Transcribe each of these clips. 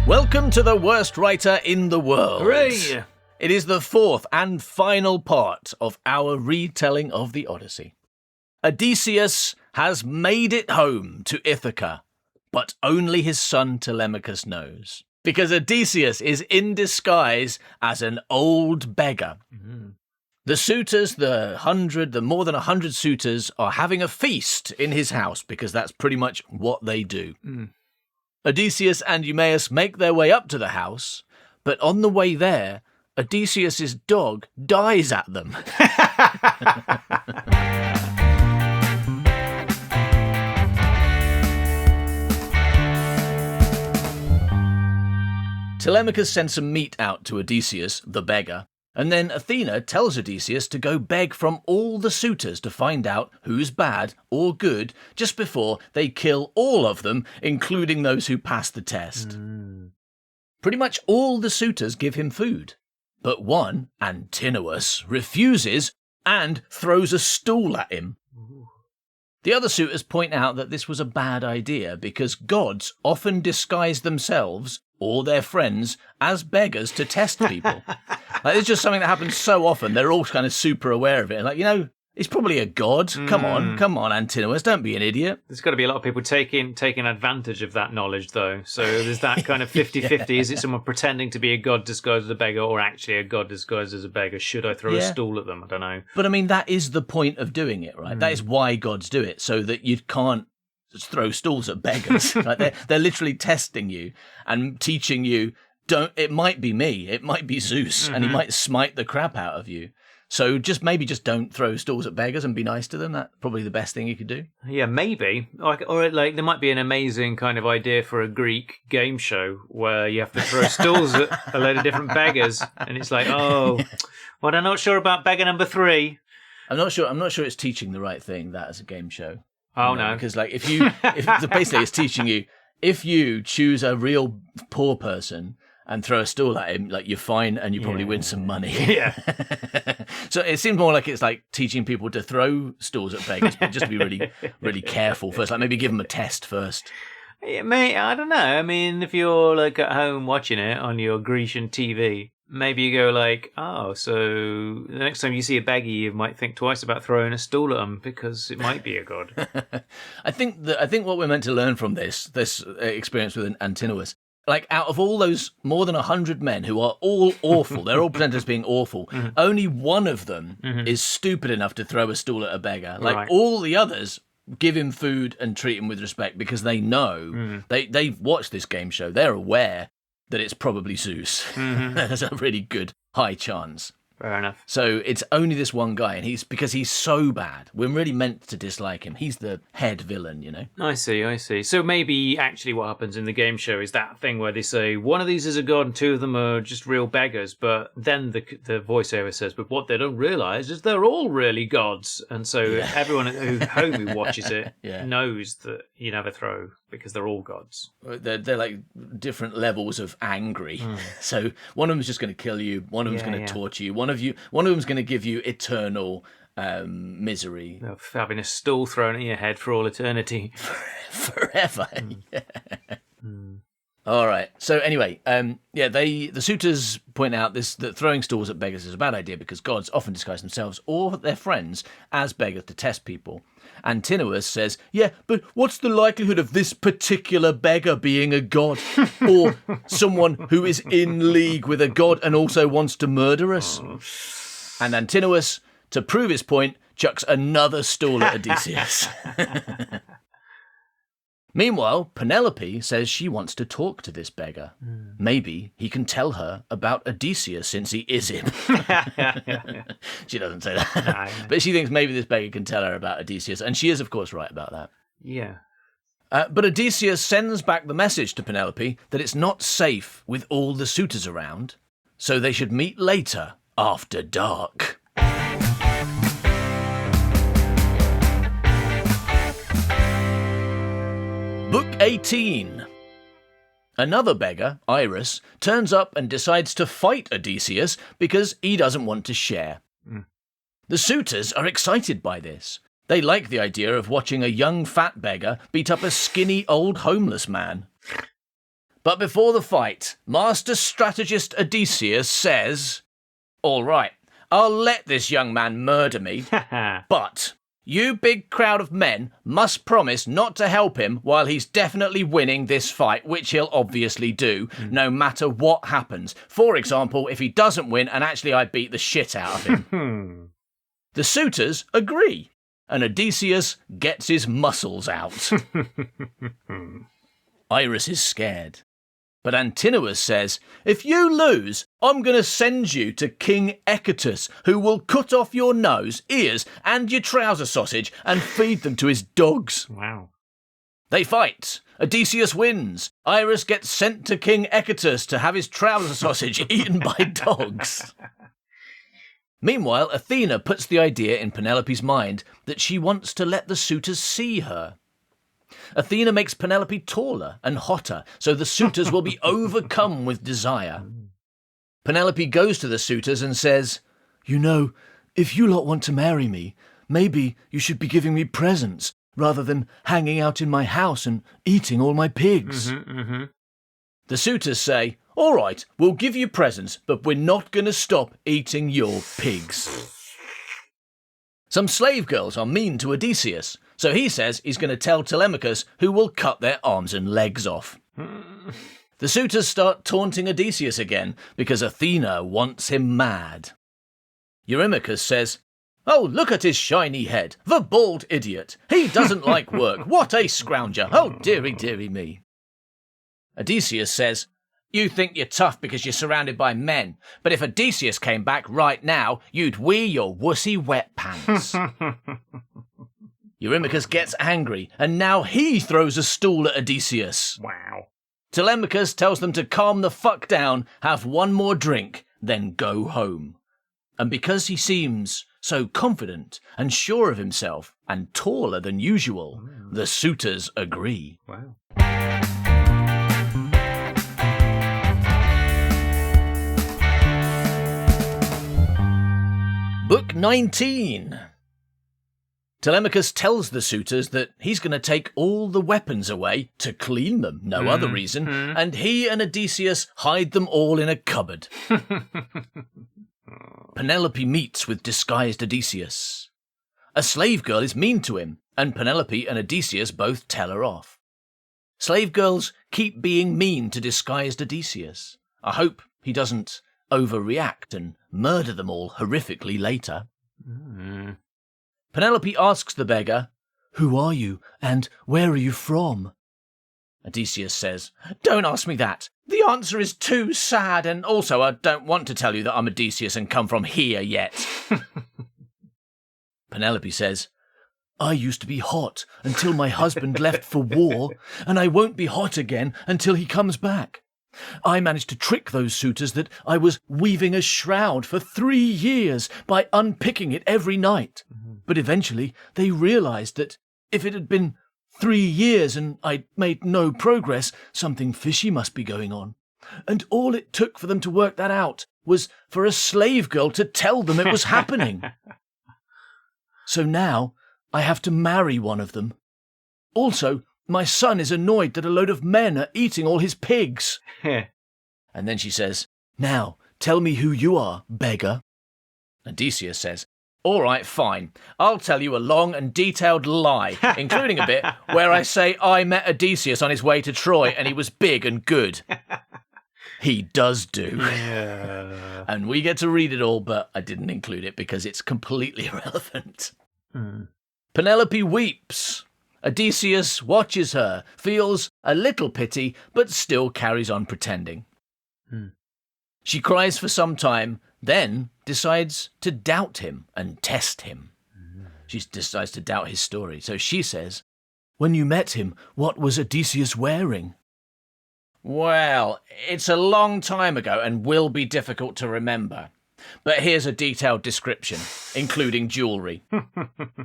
Welcome to the worst writer in the world. Hooray! It is the fourth and final part of our retelling of the Odyssey. Odysseus has made it home to Ithaca, but only his son Telemachus knows. Because Odysseus is in disguise as an old beggar. Mm-hmm. The suitors, the more than 100 suitors, are having a feast in his house because that's pretty much what they do. Mm. Odysseus and Eumaeus make their way up to the house, but on the way there, Odysseus' dog dies at them. Telemachus sends some meat out to Odysseus, the beggar, and then Athena tells Odysseus to go beg from all the suitors to find out who's bad or good just before they kill all of them, including those who pass the test. Mm. Pretty much all the suitors give him food, but one, Antinous, refuses and throws a stool at him. Ooh. The other suitors point out that this was a bad idea because gods often disguise themselves or their friends as beggars to test people. It's just something that happens so often. They're all kind of super aware of it. And he's probably a god. Come on, Antinous, don't be an idiot. There's got to be a lot of people taking advantage of that knowledge, though. So there's that kind of 50-50. Yeah. Is it someone pretending to be a god disguised as a beggar or actually a god disguised as a beggar? Should I throw a stool at them? I don't know. But I mean, that is the point of doing it, right? That is why gods do it, so that you can't just throw stools at beggars. Right? They're literally testing you and teaching you, it might be me, it might be Zeus, and he might smite the crap out of you. So maybe just don't throw stools at beggars and be nice to them. That's probably the best thing you could do. Yeah, maybe. Or there might be an amazing kind of idea for a Greek game show where you have to throw stools at a load of different beggars, and it's like, oh, well, I'm not sure about beggar number 3. I'm not sure it's teaching the right thing, that as a game show. Oh, no. Because basically it's teaching you, if you choose a real poor person and throw a stool at him, you're fine and you probably win some money. Yeah. So it seems more like it's like teaching people to throw stools at beggars, but just to be really, really careful first. Maybe give them a test first. Yeah, mate, I don't know. I mean, if you're at home watching it on your Grecian TV, maybe you go so the next time you see a beggar, you might think twice about throwing a stool at them because it might be a god. I think what we're meant to learn from this experience with Antinous, out of all those more than 100 men who are all awful, they're all presented as being awful, only one of them is stupid enough to throw a stool at a beggar. Right. All the others give him food and treat him with respect because they know, they've watched this game show, they're aware that it's probably Zeus. There's a really good high chance. Fair enough. So it's only this one guy, and because he's so bad, we're really meant to dislike him. He's the head villain, you know? I see. So maybe actually what happens in the game show is that thing where they say one of these is a god and 2 of them are just real beggars, but then the voiceover says, but what they don't realise is they're all really gods. And so everyone at home who watches it knows that you never throw because they're all gods. They're like different levels of angry. So one of them's just going to kill you, one of them's going to torture you, one of them's going to give you eternal misery. Of having a stool thrown at your head for all eternity. Forever. All right. So anyway, the suitors point out that throwing stools at beggars is a bad idea because gods often disguise themselves or their friends as beggars to test people. Antinous says, yeah, but what's the likelihood of this particular beggar being a god or someone who is in league with a god and also wants to murder us? And Antinous, to prove his point, chucks another stool at Odysseus. Meanwhile, Penelope says she wants to talk to this beggar. Maybe he can tell her about Odysseus since he is him. She doesn't say that. But she thinks maybe this beggar can tell her about Odysseus. And she is, of course, right about that. Yeah. But Odysseus sends back the message to Penelope that it's not safe with all the suitors around, so they should meet later after dark. Book 18. Another beggar, Iris, turns up and decides to fight Odysseus because he doesn't want to share. The suitors are excited by this. They like the idea of watching a young fat beggar beat up a skinny old homeless man. But before the fight, master strategist Odysseus says, "All right, I'll let this young man murder me, but you big crowd of men must promise not to help him while he's definitely winning this fight, which he'll obviously do, no matter what happens. For example, if he doesn't win and actually I beat the shit out of him." The suitors agree, and Odysseus gets his muscles out. Iris is scared. But Antinous says, "If you lose, I'm going to send you to King Echetus, who will cut off your nose, ears, and your trouser sausage and feed them to his dogs." Wow. They fight. Odysseus wins. Iris gets sent to King Echetus to have his trouser sausage eaten by dogs. Meanwhile, Athena puts the idea in Penelope's mind that she wants to let the suitors see her. Athena makes Penelope taller and hotter, so the suitors will be overcome with desire. Penelope goes to the suitors and says, "You know, if you lot want to marry me, maybe you should be giving me presents rather than hanging out in my house and eating all my pigs." The suitors say, "All right, we'll give you presents, but we're not going to stop eating your pigs." Some slave girls are mean to Odysseus, so he says he's going to tell Telemachus, who will cut their arms and legs off. The suitors start taunting Odysseus again because Athena wants him mad. Eurymachus says, "Oh, look at his shiny head, the bald idiot. He doesn't like work. What a scrounger. Oh, dearie, dearie me." Odysseus says, "You think you're tough because you're surrounded by men, but if Odysseus came back right now, you'd wear your wussy wet pants." Eurymachus gets angry, and now he throws a stool at Odysseus. Wow. Telemachus tells them to calm the fuck down, have one more drink, then go home. And because he seems so confident and sure of himself and taller than usual, the suitors agree. Wow. Book 19. Telemachus tells the suitors that he's going to take all the weapons away to clean them, no other reason, and he and Odysseus hide them all in a cupboard. Penelope meets with disguised Odysseus. A slave girl is mean to him, and Penelope and Odysseus both tell her off. Slave girls keep being mean to disguised Odysseus. I hope he doesn't overreact and murder them all horrifically later. Penelope asks the beggar, "Who are you, and where are you from?" Odysseus says, "Don't ask me that. The answer is too sad, and also I don't want to tell you that I'm Odysseus and come from here yet." Penelope says, "I used to be hot until my husband left for war, and I won't be hot again until he comes back. I managed to trick those suitors that I was weaving a shroud for 3 years by unpicking it every night. But eventually they realized that if it had been 3 years and I'd made no progress, something fishy must be going on. And all it took for them to work that out was for a slave girl to tell them it was happening. So now I have to marry one of them. Also, my son is annoyed that a load of men are eating all his pigs." And then she says, "Now, tell me who you are, beggar." Odysseus says, "All right, fine. I'll tell you a long and detailed lie, including a bit where I say I met Odysseus on his way to Troy and he was big and good." He does do. Yeah. And we get to read it all, but I didn't include it because it's completely irrelevant. Penelope weeps. Odysseus watches her, feels a little pity, but still carries on pretending. She cries for some time, then decides to doubt him and test him. She decides to doubt his story. So she says, "When you met him, what was Odysseus wearing?" Well, it's a long time ago and will be difficult to remember. But here's a detailed description, including jewellery.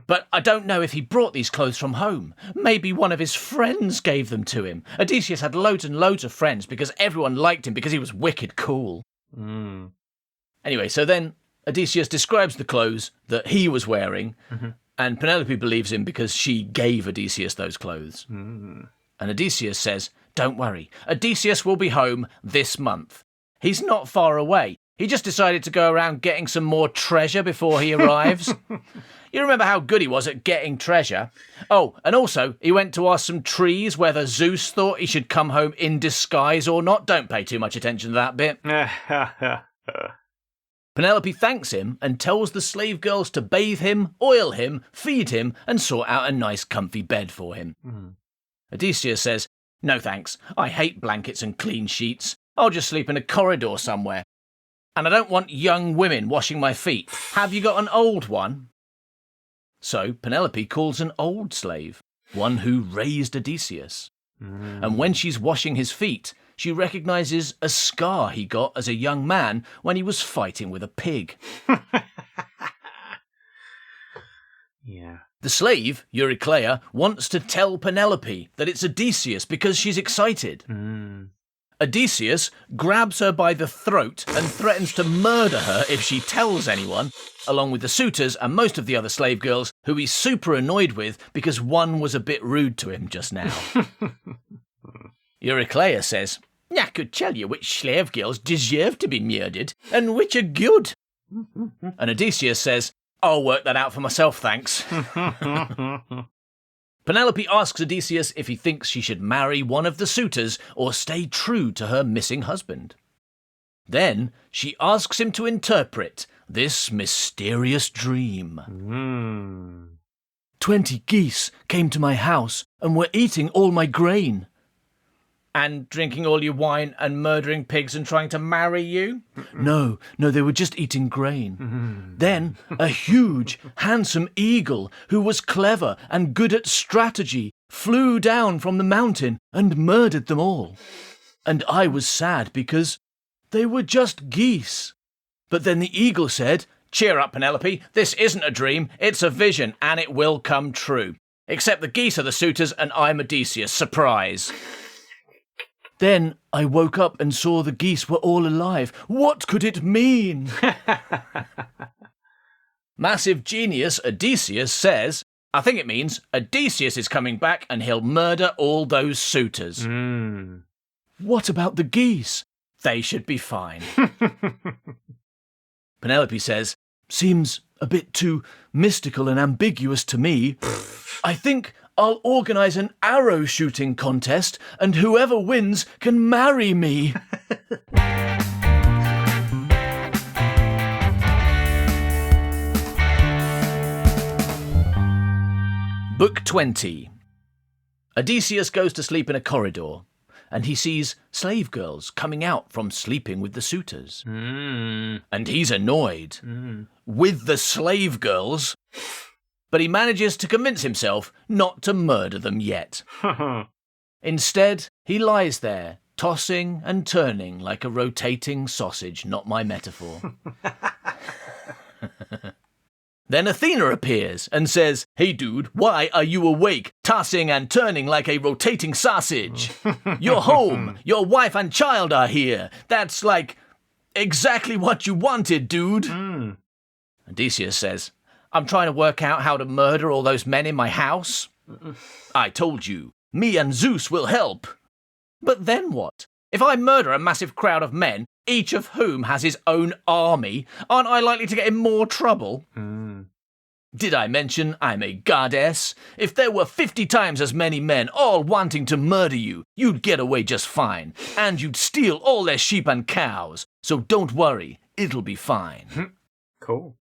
"But I don't know if he brought these clothes from home. Maybe one of his friends gave them to him. Odysseus had loads and loads of friends because everyone liked him because he was wicked cool." Anyway, so then Odysseus describes the clothes that he was wearing, and Penelope believes him because she gave Odysseus those clothes. And Odysseus says, "Don't worry, Odysseus will be home this month. He's not far away. He just decided to go around getting some more treasure before he arrives." You remember how good he was at getting treasure? Oh, and also, he went to ask some trees whether Zeus thought he should come home in disguise or not. Don't pay too much attention to that bit. Penelope thanks him and tells the slave girls to bathe him, oil him, feed him, and sort out a nice comfy bed for him. Odysseus says, "No thanks, I hate blankets and clean sheets. I'll just sleep in a corridor somewhere. And I don't want young women washing my feet. Have you got an old one?" So Penelope calls an old slave, one who raised Odysseus. And when she's washing his feet, she recognises a scar he got as a young man when he was fighting with a pig. Yeah. The slave, Eurycleia, wants to tell Penelope that it's Odysseus because she's excited. Odysseus grabs her by the throat and threatens to murder her if she tells anyone, along with the suitors and most of the other slave girls, who he's super annoyed with because one was a bit rude to him just now. Eurycleia says, "I could tell you which slave girls deserve to be murdered and which are good." And Odysseus says, "I'll work that out for myself, thanks." Penelope asks Odysseus if he thinks she should marry one of the suitors or stay true to her missing husband. Then she asks him to interpret this mysterious dream. 20 geese came to my house and were eating all my grain. And drinking all your wine and murdering pigs and trying to marry you? No, they were just eating grain. Then a huge, handsome eagle who was clever and good at strategy flew down from the mountain and murdered them all. And I was sad because they were just geese. But then the eagle said, "Cheer up, Penelope, this isn't a dream, it's a vision and it will come true. Except the geese are the suitors and I'm Odysseus, surprise." Then I woke up and saw the geese were all alive. What could it mean? Massive genius Odysseus says, "I think it means Odysseus is coming back and he'll murder all those suitors." What about the geese? They should be fine. Penelope says, "Seems a bit too mystical and ambiguous to me. I think I'll organise an arrow shooting contest and whoever wins can marry me." Book 20. Odysseus goes to sleep in a corridor and he sees slave girls coming out from sleeping with the suitors. And he's annoyed with the slave girls. But he manages to convince himself not to murder them yet. Instead, he lies there, tossing and turning like a rotating sausage, not my metaphor. Then Athena appears and says, "Hey dude, why are you awake, tossing and turning like a rotating sausage? You're home, your wife and child are here. That's like exactly what you wanted, dude." Odysseus says, "I'm trying to work out how to murder all those men in my house." "I told you, me and Zeus will help." "But then what? If I murder a massive crowd of men, each of whom has his own army, aren't I likely to get in more trouble?" "Did I mention I'm a goddess? If there were 50 times as many men all wanting to murder you, you'd get away just fine, and you'd steal all their sheep and cows. So don't worry, it'll be fine." Cool.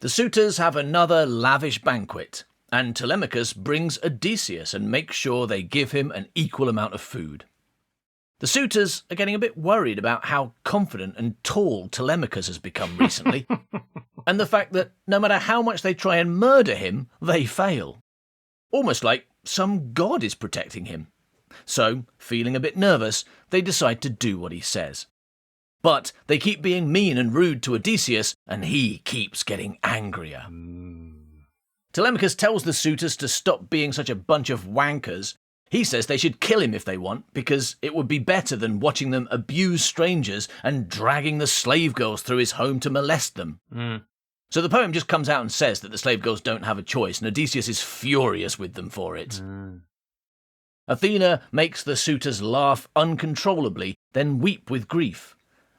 The suitors have another lavish banquet, and Telemachus brings Odysseus and makes sure they give him an equal amount of food. The suitors are getting a bit worried about how confident and tall Telemachus has become recently, and the fact that no matter how much they try and murder him, they fail. Almost like some god is protecting him. So, feeling a bit nervous, they decide to do what he says. But they keep being mean and rude to Odysseus, and he keeps getting angrier. Telemachus tells the suitors to stop being such a bunch of wankers. He says they should kill him if they want, because it would be better than watching them abuse strangers and dragging the slave girls through his home to molest them. So the poem just comes out and says that the slave girls don't have a choice, and Odysseus is furious with them for it. Athena makes the suitors laugh uncontrollably, then weep with grief.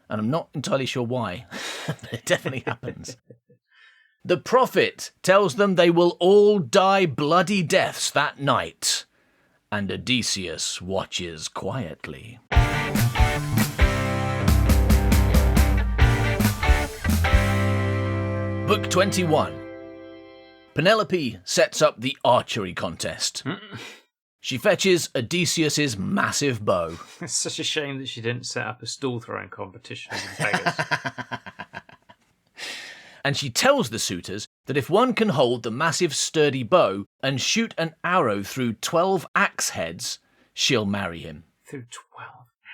And I'm not entirely sure why, but it definitely happens. The prophet tells them they will all die bloody deaths that night, and Odysseus watches quietly. Book 21. Penelope sets up the archery contest. She fetches Odysseus's massive bow. It's such a shame that she didn't set up a stool throwing competition in Vegas. And she tells the suitors that if one can hold the massive sturdy bow and shoot an arrow through 12 axe heads, she'll marry him. Through 12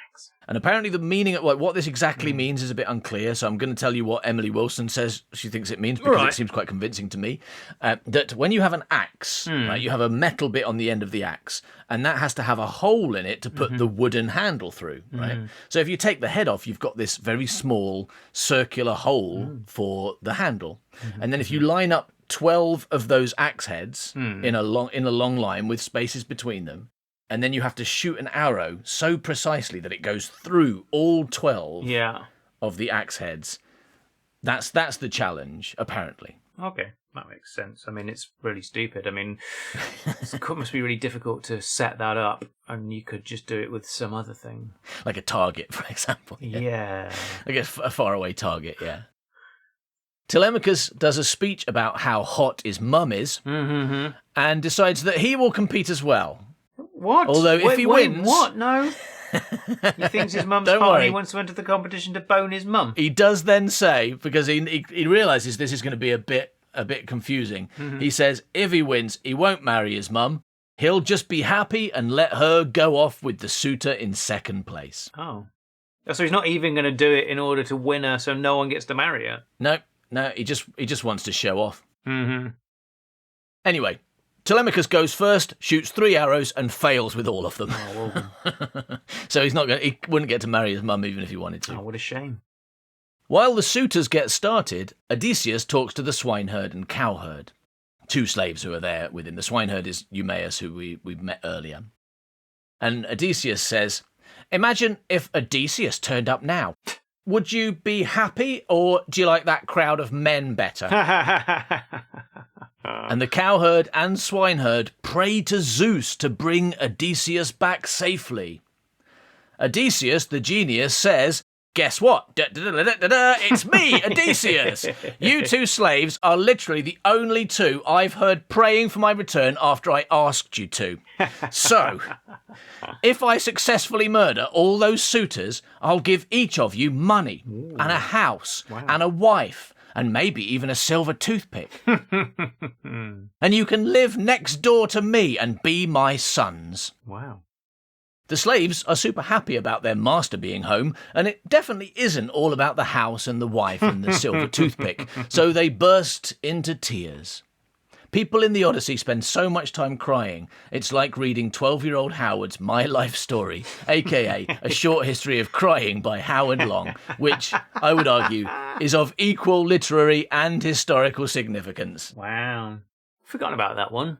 axes. And apparently the meaning of what this exactly means is a bit unclear, so I'm going to tell you what Emily Wilson says she thinks it means, because it seems quite convincing to me. That when you have an axe, right, you have a metal bit on the end of the axe, and that has to have a hole in it to put the wooden handle through, right? So if you take the head off, you've got this very small circular hole for the handle. And then if you line up 12 of those axe heads in a long line with spaces between them, and then you have to shoot an arrow so precisely that it goes through all 12 of the axe heads. That's the challenge, apparently. Okay, that makes sense. I mean, it's really stupid. I mean, it must be really difficult to set that up, and you could just do it with some other thing. Like a target, for example. Yeah. I guess a faraway target, yeah. Telemachus does a speech about how hot his mum is, and decides that he will compete as well. What? Although if he wins... What? No. He thinks his mum's hot and he wants to enter the competition to bone his mum. He does then say, because he realises this is going to be a bit confusing, he says if he wins, he won't marry his mum. He'll just be happy and let her go off with the suitor in second place. Oh. So he's not even going to do it in order to win her so no one gets to marry her? No, he just wants to show off. Anyway, Telemachus goes first, shoots 3 arrows, and fails with all of them. Oh, well. So he wouldn't get to marry his mum even if he wanted to. Oh, what a shame. While the suitors get started, Odysseus talks to the swineherd and cowherd, 2 slaves who are there with him. The swineherd is Eumaeus, who we've met earlier. And Odysseus says, imagine if Odysseus turned up now. Would you be happy, or do you like that crowd of men better? And the cowherd and swineherd pray to Zeus to bring Odysseus back safely. Odysseus, the genius, says, guess what? It's me, Odysseus. You 2 slaves are literally the only 2 I've heard praying for my return after I asked you to. So, if I successfully murder all those suitors, I'll give each of you money and a house and a wife and maybe even a silver toothpick. And you can live next door to me and be my sons. Wow. The slaves are super happy about their master being home, and it definitely isn't all about the house and the wife and the silver toothpick, so they burst into tears. People in the Odyssey spend so much time crying, it's like reading 12-year-old Howard's My Life Story, a.k.a. A Short History of Crying by Howard Long, which, I would argue, is of equal literary and historical significance. Wow. Forgotten about that one.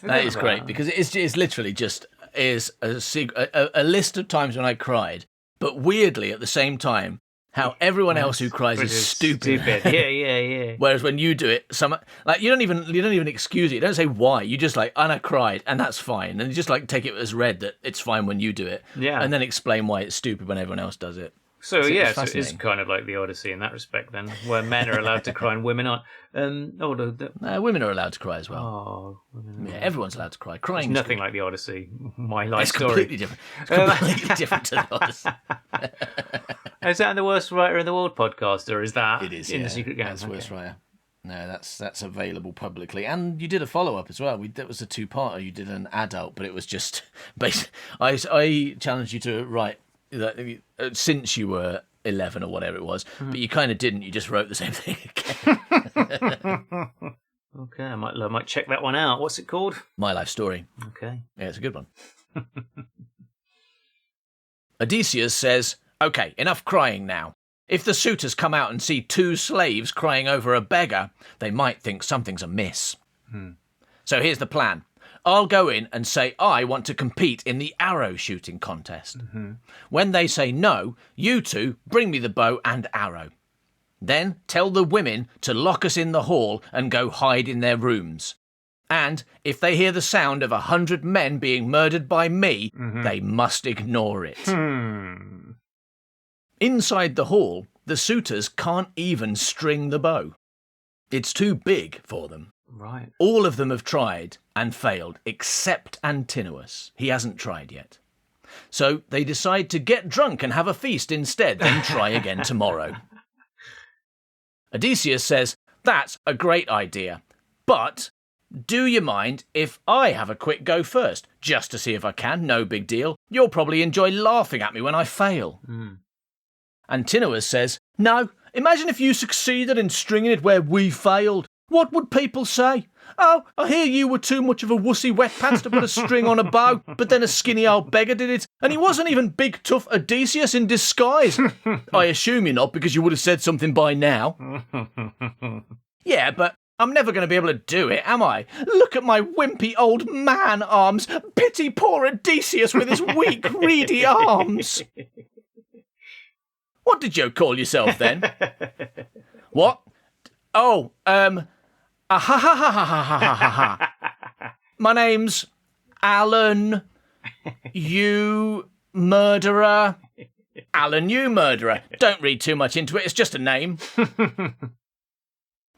That is great, because it's literally just is a list of times when I cried, but weirdly at the same time, how everyone else who cries is stupid. Yeah. Whereas when you do it, you don't even excuse it. You don't say why. You just and I cried, and that's fine. And you just take it as read that it's fine when you do it. Yeah. And then explain why it's stupid when everyone else does it. So it's kind of like the Odyssey in that respect, then, where men are allowed to cry and women aren't. Women are allowed to cry as well. Oh, yeah, everyone's allowed to cry. Crying is nothing like the Odyssey. My life it's story. Completely different. It's completely different to the Odyssey. Is that in the Worst Writer in the World podcast, or is that it is, in the Secret Game? That's Worst Writer. No, that's available publicly. And you did a follow-up as well. That was a 2-parter. You did an adult, but it was just... I challenged you to write... since you were 11 or whatever it was, but you kind of didn't. You just wrote the same thing again. Okay, I I might check that one out. What's it called? My Life Story. Okay. Yeah, it's a good one. Odysseus says, "Okay, enough crying now. If the suitors come out and see 2 slaves crying over a beggar, they might think something's amiss. So here's the plan. I'll go in and say I want to compete in the arrow shooting contest. When they say no, you 2 bring me the bow and arrow. Then tell the women to lock us in the hall and go hide in their rooms. And if they hear the sound of 100 men being murdered by me, they must ignore it." Inside the hall, the suitors can't even string the bow. It's too big for them. Right. All of them have tried and failed, except Antinous. He hasn't tried yet. So they decide to get drunk and have a feast instead, then try again tomorrow. Odysseus says, "That's a great idea, but do you mind if I have a quick go first, just to see if I can? No big deal. You'll probably enjoy laughing at me when I fail." Antinous says, "No, imagine if you succeeded in stringing it where we failed. What would people say? Oh, I hear you were too much of a wussy wet pants to put a string on a bow, but then a skinny old beggar did it, and he wasn't even big tough Odysseus in disguise. I assume you're not, because you would have said something by now." "Yeah, but I'm never going to be able to do it, am I? Look at my wimpy old man arms. Pity poor Odysseus with his weak, reedy arms." "What did you call yourself then?" "What? Oh, my name's Alan, you murderer." "Alan, you murderer. Don't read too much into it, it's just a name."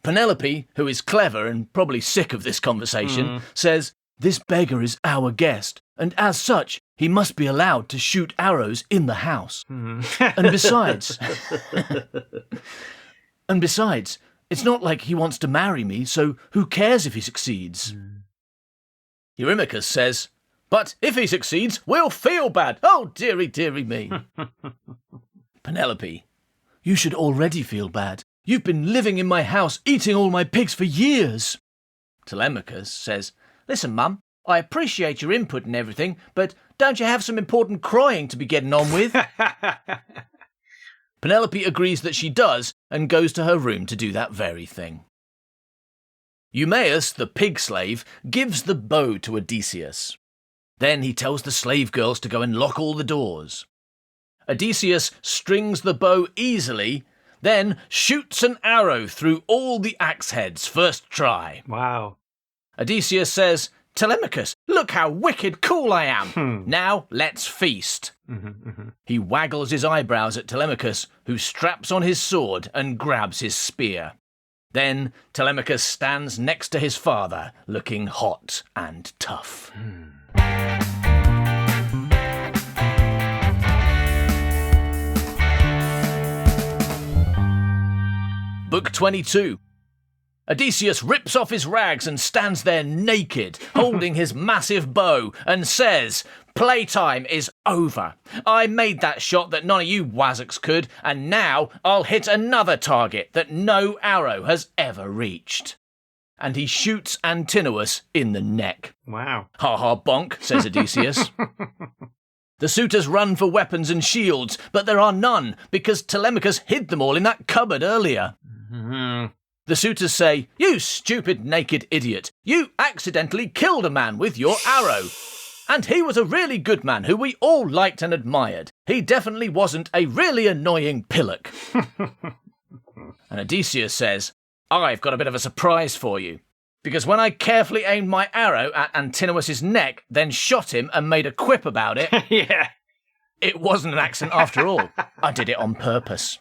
Penelope, who is clever and probably sick of this conversation, says, "This beggar is our guest, and as such, he must be allowed to shoot arrows in the house. And besides, it's not like he wants to marry me, so who cares if he succeeds?" Eurymachus says, "But if he succeeds, we'll feel bad. Oh, dearie, dearie me." Penelope, "You should already feel bad. You've been living in my house, eating all my pigs for years." Telemachus says, "Listen, Mum, I appreciate your input and everything, but don't you have some important crying to be getting on with?" Penelope agrees that she does and goes to her room to do that very thing. Eumaeus, the pig slave, gives the bow to Odysseus. Then he tells the slave girls to go and lock all the doors. Odysseus strings the bow easily, then shoots an arrow through all the axe heads first try. Wow. Odysseus says, "Telemachus, look how wicked cool I am. Now let's feast." He waggles his eyebrows at Telemachus, who straps on his sword and grabs his spear. Then Telemachus stands next to his father, looking hot and tough. Book 22. Odysseus rips off his rags and stands there naked, holding his massive bow, and says, "Playtime is over. I made that shot that none of you wazzocks could, and now I'll hit another target that no arrow has ever reached." And he shoots Antinous in the neck. Wow. "Ha ha bonk," says Odysseus. The suitors run for weapons and shields, but there are none, because Telemachus hid them all in that cupboard earlier. The suitors say, "You stupid naked idiot, you accidentally killed a man with your arrow. And he was a really good man who we all liked and admired. He definitely wasn't a really annoying pillock." And Odysseus says, "I've got a bit of a surprise for you. Because when I carefully aimed my arrow at Antinous' neck, then shot him and made a quip about it, Yeah. it wasn't an accident after all. I did it on purpose."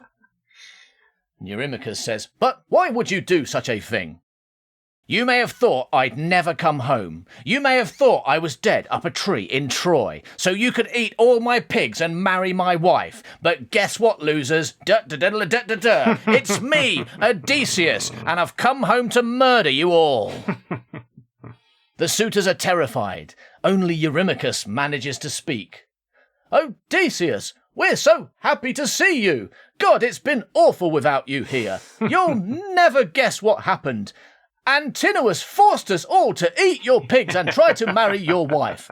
Eurymachus says, "But why would you do such a thing? You may have thought I'd never come home. You may have thought I was dead up a tree in Troy, so you could eat all my pigs and marry my wife. But guess what, losers? It's me, Odysseus, and I've come home to murder you all." The suitors are terrified. Only Eurymachus manages to speak. "Odysseus, we're so happy to see you. God, it's been awful without you here. You'll never guess what happened. Antinous forced us all to eat your pigs and try to marry your wife.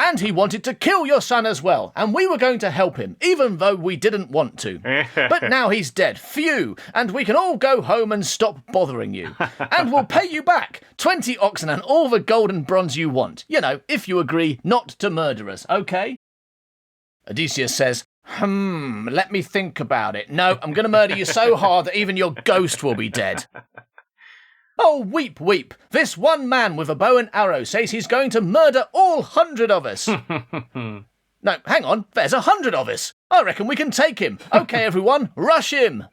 And he wanted to kill your son as well, and we were going to help him, even though we didn't want to. But now he's dead, phew, and we can all go home and stop bothering you. And we'll pay you back 20 oxen and all the gold and bronze you want. You know, if you agree not to murder us, okay? Odysseus says, let me think about it. No, I'm going to murder you so hard that even your ghost will be dead. Oh, weep, weep. This one man with a bow and arrow says he's going to murder all 100 of us. No, hang on. There's 100 of us. I reckon we can take him. Okay, everyone, rush him.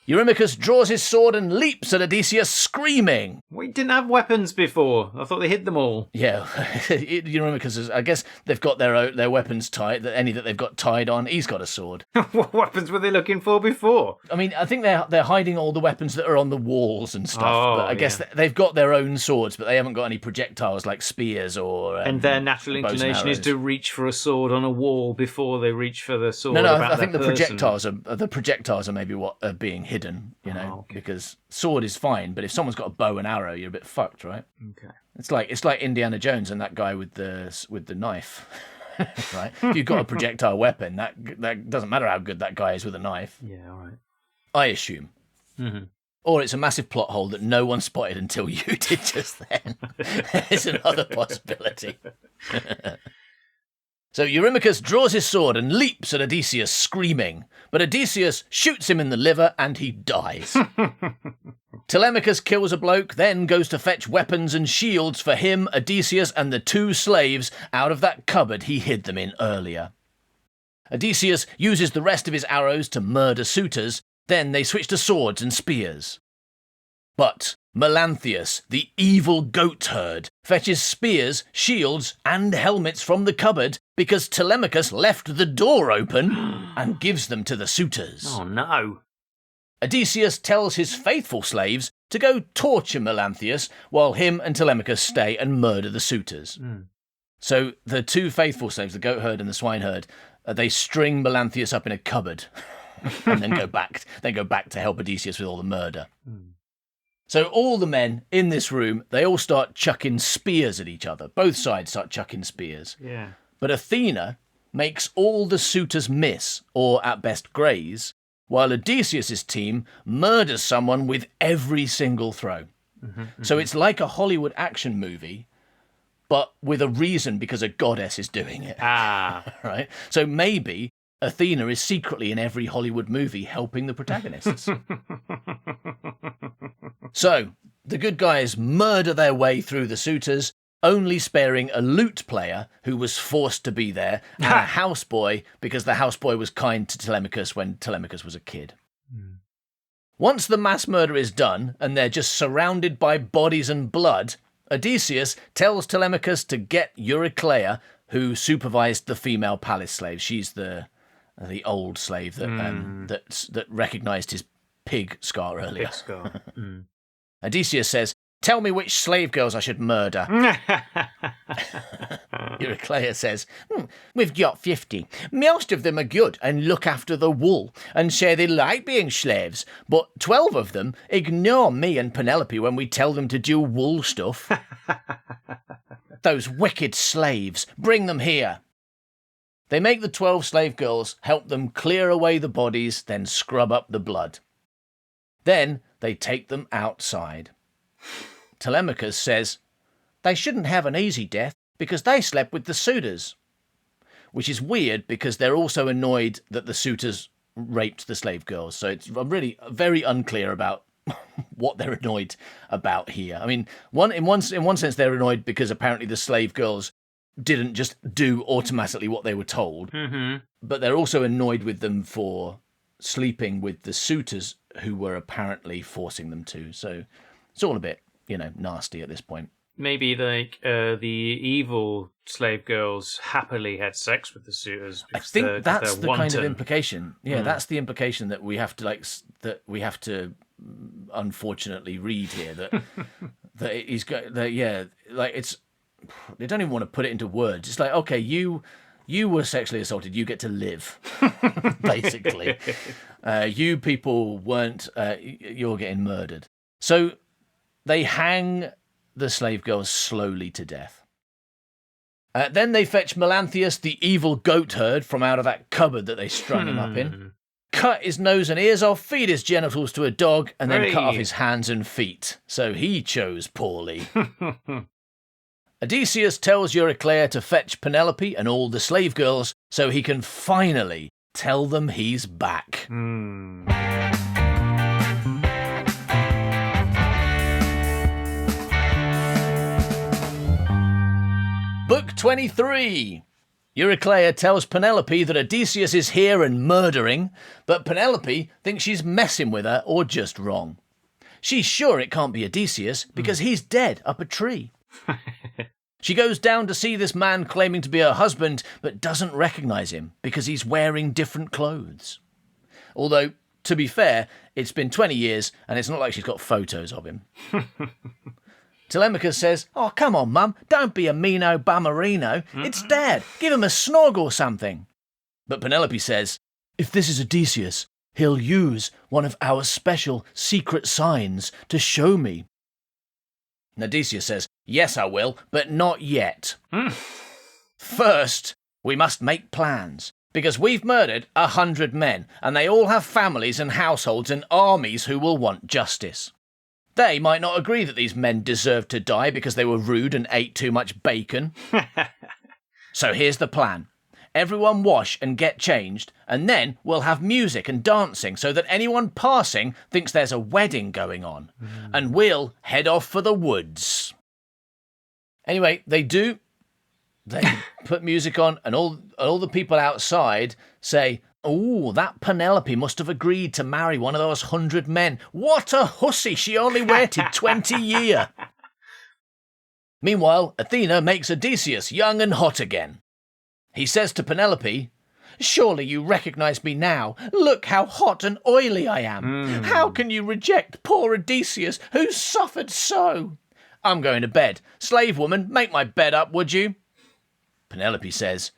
Eurymachus draws his sword and leaps at Odysseus, screaming. We didn't have weapons before. I thought they hid them all. Yeah, Eurymachus is, I guess they've got their weapons tied, any that they've got tied on. He's got a sword. What weapons were they looking for before? I mean, I think they're hiding all the weapons that are on the walls and stuff. But I guess they've got their own swords, but they haven't got any projectiles like spears or. And their natural inclination is to reach for a sword on a wall before they reach for the sword. No, I think the projectiles are maybe what are being hidden. Okay. Because sword is fine, but if someone's got a bow and arrow, you're a bit fucked, right? Okay. It's like Indiana Jones and that guy with the knife, right? If you've got a projectile weapon, that doesn't matter how good that guy is with a knife. Yeah, all right. I assume. Mm-hmm. Or it's a massive plot hole that no one spotted until you did just then. It's another possibility. So Eurymachus draws his sword and leaps at Odysseus, screaming. But Odysseus shoots him in the liver and he dies. Telemachus kills a bloke, then goes to fetch weapons and shields for him, Odysseus, and the 2 slaves out of that cupboard he hid them in earlier. Odysseus uses the rest of his arrows to murder suitors, then they switch to swords and spears. But Melanthius, the evil goat-herd, fetches spears, shields, and helmets from the cupboard because Telemachus left the door open and gives them to the suitors. Oh, no. Odysseus tells his faithful slaves to go torture Melanthius while him and Telemachus stay and murder the suitors. So the 2 faithful slaves, the goat-herd and the swineherd, they string Melanthius up in a cupboard and then go back to help Odysseus with all the murder. So all the men in this room, they all start chucking spears at each other. Both sides start chucking spears. Yeah. But Athena makes all the suitors miss, or at best graze, while Odysseus' team murders someone with every single throw. So it's like a Hollywood action movie, but with a reason because a goddess is doing it. Right? So maybe Athena is secretly in every Hollywood movie helping the protagonists. So, the good guys murder their way through the suitors, only sparing a lute player who was forced to be there, and a houseboy because the houseboy was kind to Telemachus when Telemachus was a kid. Once the mass murder is done, and they're just surrounded by bodies and blood, Odysseus tells Telemachus to get Eurycleia, who supervised the female palace slave. She's the old slave that recognised his pig scar earlier. Pig scar. Odysseus says, "Tell me which slave girls I should murder." Eurycleia says, "We've got 50. Most of them are good and look after the wool and say they like being slaves, but 12 of them ignore me and Penelope when we tell them to do wool stuff. Those wicked slaves, bring them here." They make the 12 slave girls help them clear away the bodies, then scrub up the blood. Then they take them outside. Telemachus says, "They shouldn't have an easy death because they slept with the suitors." Which is weird because they're also annoyed that the suitors raped the slave girls. So it's really very unclear about what they're annoyed about here. I mean, in one sense they're annoyed because apparently the slave girls didn't just do automatically what they were told, but they're also annoyed with them for sleeping with the suitors who were apparently forcing them to. So it's all a bit, nasty at this point. Maybe the evil slave girls happily had sex with the suitors. I think that's the kind of implication. Yeah, that's the implication that we have to unfortunately read here. It's. They don't even want to put it into words. It's like, okay, you were sexually assaulted. You get to live, basically. You people weren't. You're getting murdered. So they hang the slave girls slowly to death. Then they fetch Melanthius, the evil goat herd, from out of that cupboard that they strung him up in, cut his nose and ears off, feed his genitals to a dog, and then cut off his hands and feet. So he chose poorly. Odysseus tells Eurycleia to fetch Penelope and all the slave girls so he can finally tell them he's back. Book 23. Eurycleia tells Penelope that Odysseus is here and murdering, but Penelope thinks she's messing with her or just wrong. She's sure it can't be Odysseus because he's dead up a tree. She goes down to see this man claiming to be her husband, but doesn't recognise him because he's wearing different clothes. Although, to be fair, it's been 20 years and it's not like she's got photos of him. Telemachus says, "Oh, come on, Mum, don't be a meano bummerino. It's Dad. Give him a snog or something." But Penelope says, "If this is Odysseus, he'll use one of our special secret signs to show me." And Odysseus says, "Yes, I will, but not yet. First, we must make plans, because we've murdered 100 men, and they all have families and households and armies who will want justice. They might not agree that these men deserved to die because they were rude and ate too much bacon. So here's the plan. Everyone wash and get changed, and then we'll have music and dancing so that anyone passing thinks there's a wedding going on. And we'll head off for the woods." Anyway, they do. They put music on, and all the people outside say, "Oh, that Penelope must have agreed to marry one of those 100 men. What a hussy, she only waited 20 years." Meanwhile, Athena makes Odysseus young and hot again. He says to Penelope, "Surely you recognise me now. Look how hot and oily I am. How can you reject poor Odysseus, who's suffered so? I'm going to bed. Slave woman, make my bed up, would you?" Penelope says,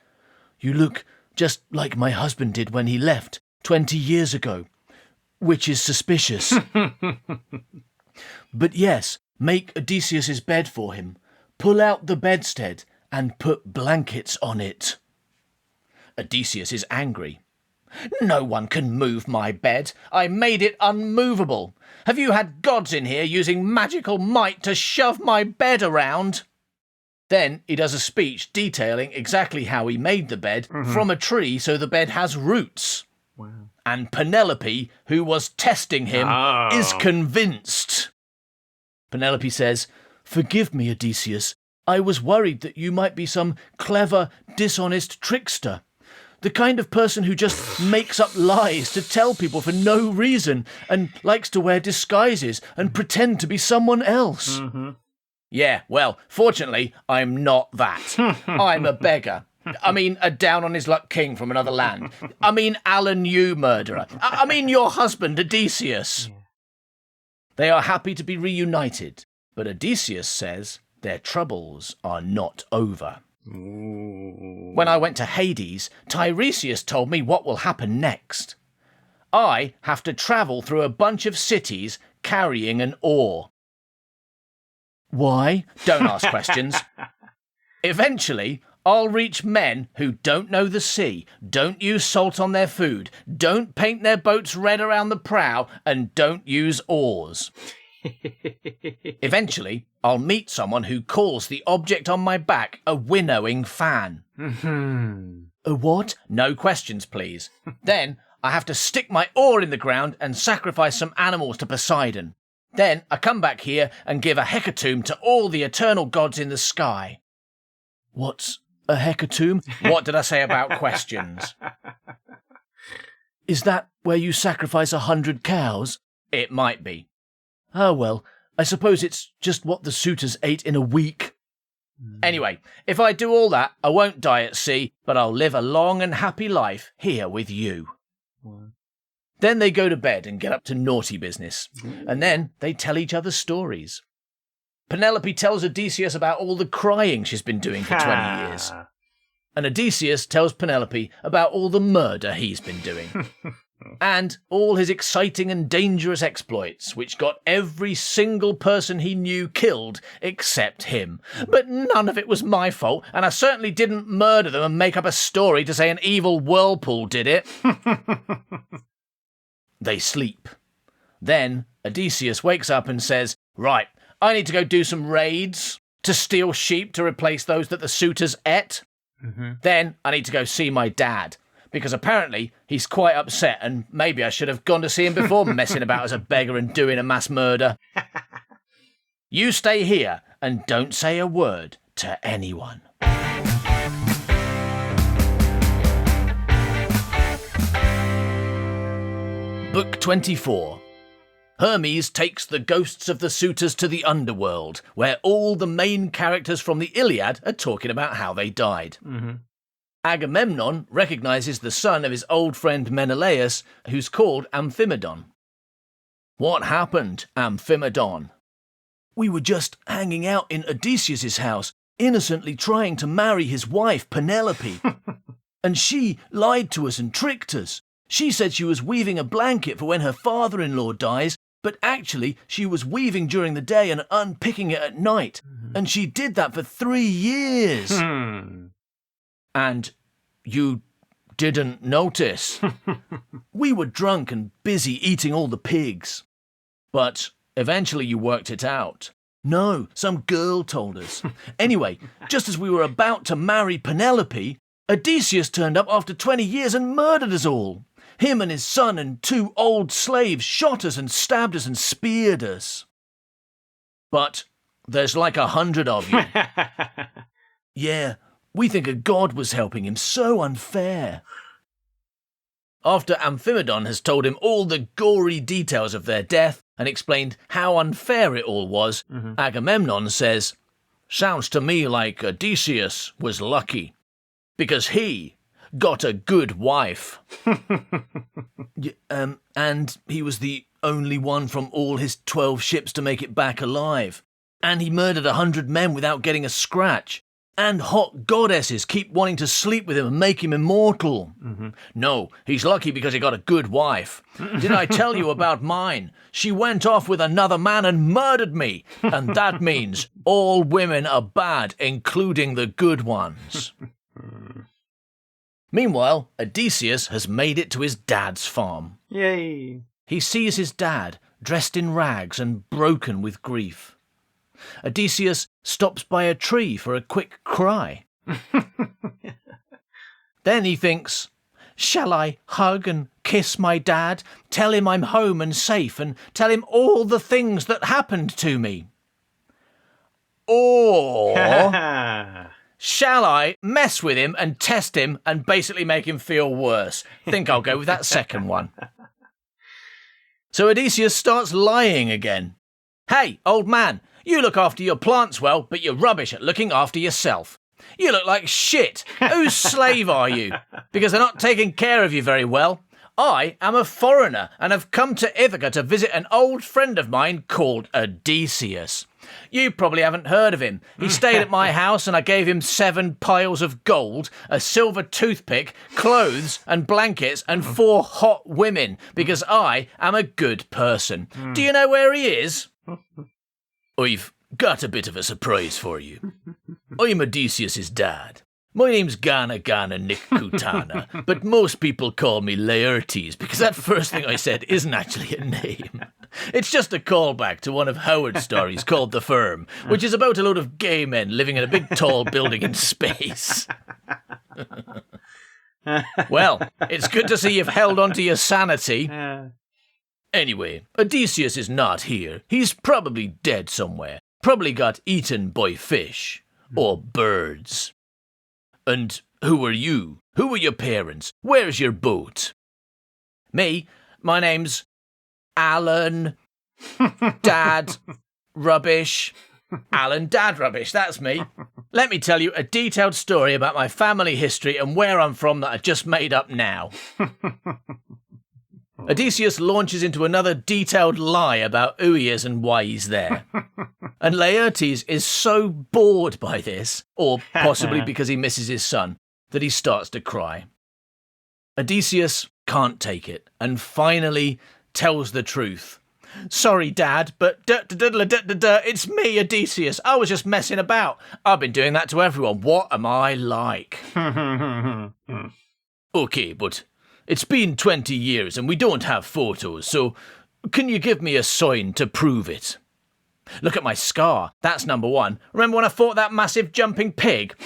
"You look just like my husband did when he left 20 years ago, which is suspicious. But yes, make Odysseus's bed for him. Pull out the bedstead and put blankets on it." Odysseus is angry. "No one can move my bed. I made it unmovable. Have you had gods in here using magical might to shove my bed around?" Then he does a speech detailing exactly how he made the bed from a tree so the bed has roots. Wow. And Penelope, who was testing him, is convinced. Penelope says, "Forgive me, Odysseus. I was worried that you might be some clever, dishonest trickster. The kind of person who just makes up lies to tell people for no reason and likes to wear disguises and pretend to be someone else." Yeah, well, fortunately, I'm not that. I'm a beggar. I mean, a down-on-his-luck king from another land. I mean, Alan Yu murderer. I mean, your husband, Odysseus. They are happy to be reunited, but Odysseus says their troubles are not over. When I went to Hades, Tiresias told me what will happen next. I have to travel through a bunch of cities carrying an oar. Why? Don't ask questions. Eventually, I'll reach men who don't know the sea, don't use salt on their food, don't paint their boats red around the prow, and don't use oars. Eventually, I'll meet someone who calls the object on my back a winnowing fan. A what? No questions, please. Then I have to stick my oar in the ground and sacrifice some animals to Poseidon. Then I come back here and give a hecatomb to all the eternal gods in the sky. What's a hecatomb? What did I say about questions? Is that where you sacrifice 100 cows? It might be. Oh well, I suppose it's just what the suitors ate in a week. Anyway, if I do all that, I won't die at sea, but I'll live a long and happy life here with you. Then they go to bed and get up to naughty business, and then they tell each other stories. Penelope tells Odysseus about all the crying she's been doing for 20 years. And Odysseus tells Penelope about all the murder he's been doing. and all his exciting and dangerous exploits, which got every single person he knew killed except him. But none of it was my fault, and I certainly didn't murder them and make up a story to say an evil whirlpool did it. They sleep. Then Odysseus wakes up and says, "Right, I need to go do some raids to steal sheep to replace those that the suitors ate. Then I need to go see my dad, because apparently he's quite upset and maybe I should have gone to see him before messing about as a beggar and doing a mass murder. You stay here and don't say a word to anyone." Book 24. Hermes takes the ghosts of the suitors to the underworld, where all the main characters from the Iliad are talking about how they died. Agamemnon recognises the son of his old friend Menelaus, who's called Amphimedon. "What happened, Amphimedon?" "We were just hanging out in Odysseus' house, innocently trying to marry his wife, Penelope. And she lied to us and tricked us. She said she was weaving a blanket for when her father-in-law dies, but actually she was weaving during the day and unpicking it at night. And she did that for 3 years. And you didn't notice?" "We were drunk and busy eating all the pigs." "But eventually you worked it out." "No, some girl told us. Anyway, just as we were about to marry Penelope, Odysseus turned up after 20 years and murdered us all. Him and his son and 2 old slaves shot us and stabbed us and speared us." "But there's like 100 of you." "Yeah, we think a god was helping him. So unfair." After Amphimedon has told him all the gory details of their death and explained how unfair it all was, Agamemnon says, "Sounds to me like Odysseus was lucky, because he got a good wife." And he was the only one from all his 12 ships to make it back alive. And he murdered 100 men without getting a scratch. And hot goddesses keep wanting to sleep with him and make him immortal. "No, he's lucky because he got a good wife. Did I tell you about mine? She went off with another man and murdered me. And that means all women are bad, including the good ones." Meanwhile, Odysseus has made it to his dad's farm. Yay. He sees his dad, dressed in rags and broken with grief. Odysseus stops by a tree for a quick cry. Then he thinks, "Shall I hug and kiss my dad, tell him I'm home and safe, and tell him all the things that happened to me? Or shall I mess with him and test him and basically make him feel worse?" Think I'll go with that second one. So Odysseus starts lying again. "Hey, old man, you look after your plants well, but you're rubbish at looking after yourself. You look like shit. Whose slave are you? Because they're not taking care of you very well. I am a foreigner and have come to Ithaca to visit an old friend of mine called Odysseus. You probably haven't heard of him. He stayed at my house and I gave him 7 piles of gold, a silver toothpick, clothes and blankets and 4 hot women because I am a good person. Do you know where he is?" "I've got a bit of a surprise for you. I'm Odysseus' dad. My name's Gana Nickutana, but most people call me Laertes because that first thing I said isn't actually a name. It's just a callback to one of Howard's stories called The Firm, which is about a load of gay men living in a big tall building in space." "Well, it's good to see you've held on to your sanity. Anyway, Odysseus is not here. He's probably dead somewhere. Probably got eaten by fish. Or birds. And who are you? Who are your parents? Where's your boat?" "Me? My name's Alan Dad Rubbish. Alan Dad Rubbish, that's me. Let me tell you a detailed story about my family history and where I'm from that I just made up now." Odysseus launches into another detailed lie about who he is and why he's there. And Laertes is so bored by this, or possibly because he misses his son, that he starts to cry. Odysseus can't take it and finally tells the truth. Sorry, Dad, but it's me, Odysseus. I was just messing about. I've been doing that to everyone. What am I like? Okay, but it's been 20 years and we don't have photos, so can you give me a sign to prove it? Look at my scar. That's number one. Remember when I fought that massive jumping pig?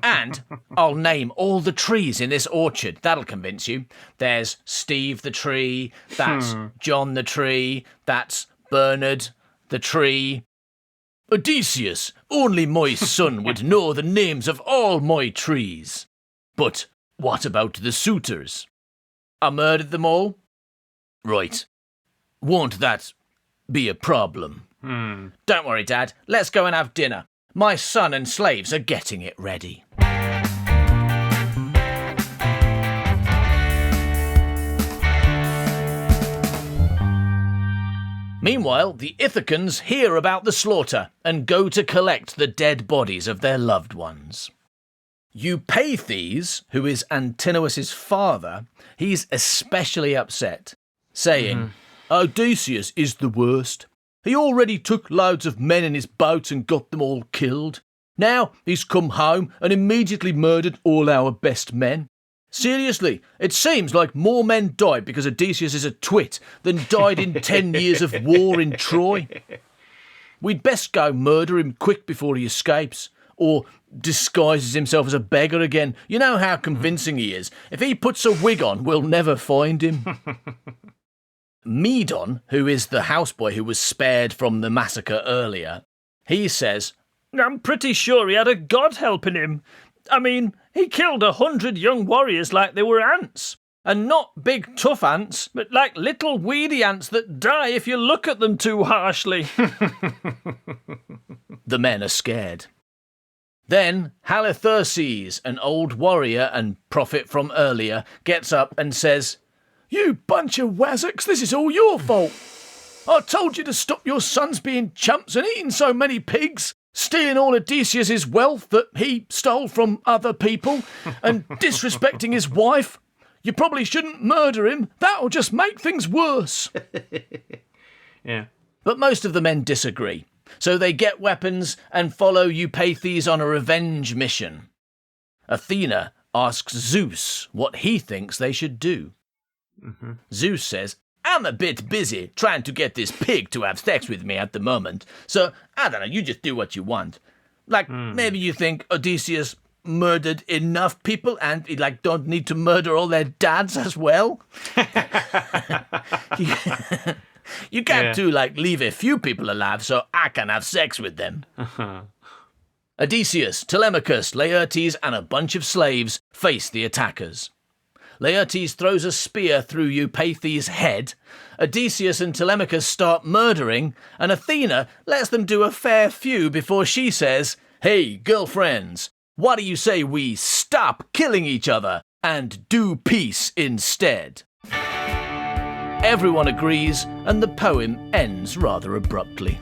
And I'll name all the trees in this orchard. That'll convince you. There's Steve the tree. That's John the tree. That's Bernard the tree. Odysseus, only my son would know the names of all my trees. But what about the suitors? I murdered them all? Right. Won't that be a problem? Don't worry, Dad. Let's go and have dinner. My son and slaves are getting it ready. Meanwhile, the Ithacans hear about the slaughter and go to collect the dead bodies of their loved ones. Eupeithes, who is Antinous' father, he's especially upset, saying, Odysseus is the worst. He already took loads of men in his boat and got them all killed. Now he's come home and immediately murdered all our best men. Seriously, it seems like more men died because Odysseus is a twit than died in 10 years of war in Troy. We'd best go murder him quick before he escapes, or disguises himself as a beggar again. You know how convincing he is. If he puts a wig on, we'll never find him. Medon, who is the houseboy who was spared from the massacre earlier, he says, I'm pretty sure he had a god helping him. I mean, he killed 100 young warriors like they were ants. And not big tough ants, but like little weedy ants that die if you look at them too harshly. The men are scared. Then Halitherses, an old warrior and prophet from earlier, gets up and says, You bunch of wazzocks, this is all your fault. I told you to stop your sons being chumps and eating so many pigs, stealing all Odysseus' wealth that he stole from other people, and disrespecting his wife. You probably shouldn't murder him. That'll just make things worse. Yeah. But most of the men disagree, so they get weapons and follow Eupeithes on a revenge mission. Athena asks Zeus what he thinks they should do. Zeus says, I'm a bit busy trying to get this pig to have sex with me at the moment, so I don't know, you just do what you want. Like, maybe you think Odysseus murdered enough people and he, don't need to murder all their dads as well? You can't leave a few people alive so I can have sex with them. Odysseus, Telemachus, Laertes, and a bunch of slaves face the attackers. Laertes throws a spear through Eupeithes' head, Odysseus and Telemachus start murdering, and Athena lets them do a fair few before she says, Hey, girlfriends, what do you say we stop killing each other and do peace instead? Everyone agrees, and the poem ends rather abruptly.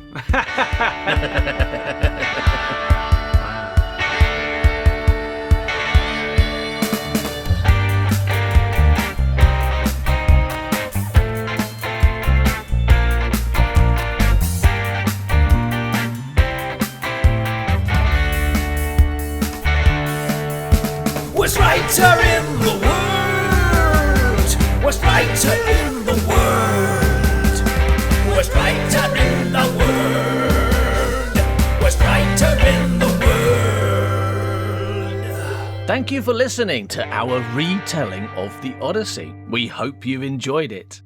Worst writer in the world. Worst writer in the world. Worst writer in the world. Worst writer in the world. Thank you for listening to our retelling of the Odyssey. We hope you enjoyed it.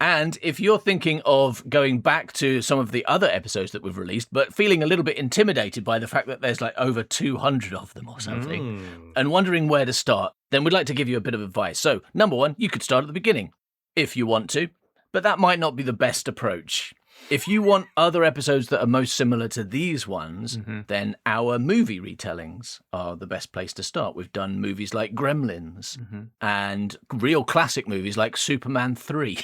And if you're thinking of going back to some of the other episodes that we've released, but feeling a little bit intimidated by the fact that there's over 200 of them or something, and wondering where to start, then we'd like to give you a bit of advice. So, number one, you could start at the beginning, if you want to, but that might not be the best approach. If you want other episodes that are most similar to these ones, then our movie retellings are the best place to start. We've done movies like Gremlins and real classic movies like Superman 3.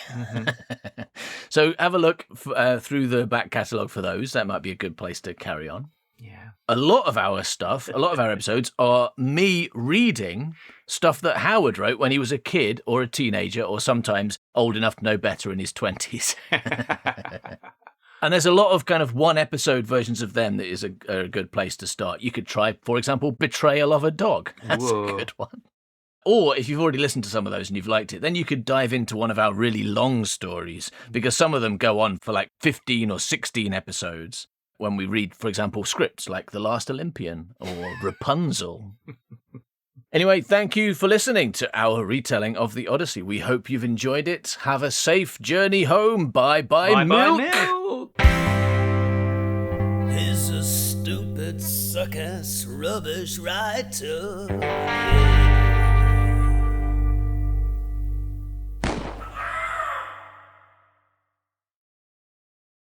So have a look through the back catalogue for those. That might be a good place to carry on. Yeah. a lot of our stuff, a lot of our episodes are me reading stuff that Howard wrote when he was a kid or a teenager or sometimes old enough to know better in his 20s. And there's a lot of kind of one-episode versions of them that is a good place to start. You could try, for example, Betrayal of a Dog. That's a good one. Or if you've already listened to some of those and you've liked it, then you could dive into one of our really long stories, because some of them go on for like 15 or 16 episodes when we read, for example, scripts like The Last Olympian or Rapunzel. Anyway, thank you for listening to our retelling of the Odyssey. We hope you've enjoyed it. Have a safe journey home. Bye-bye, milk. He's a stupid, suck-ass, rubbish writer. Yeah.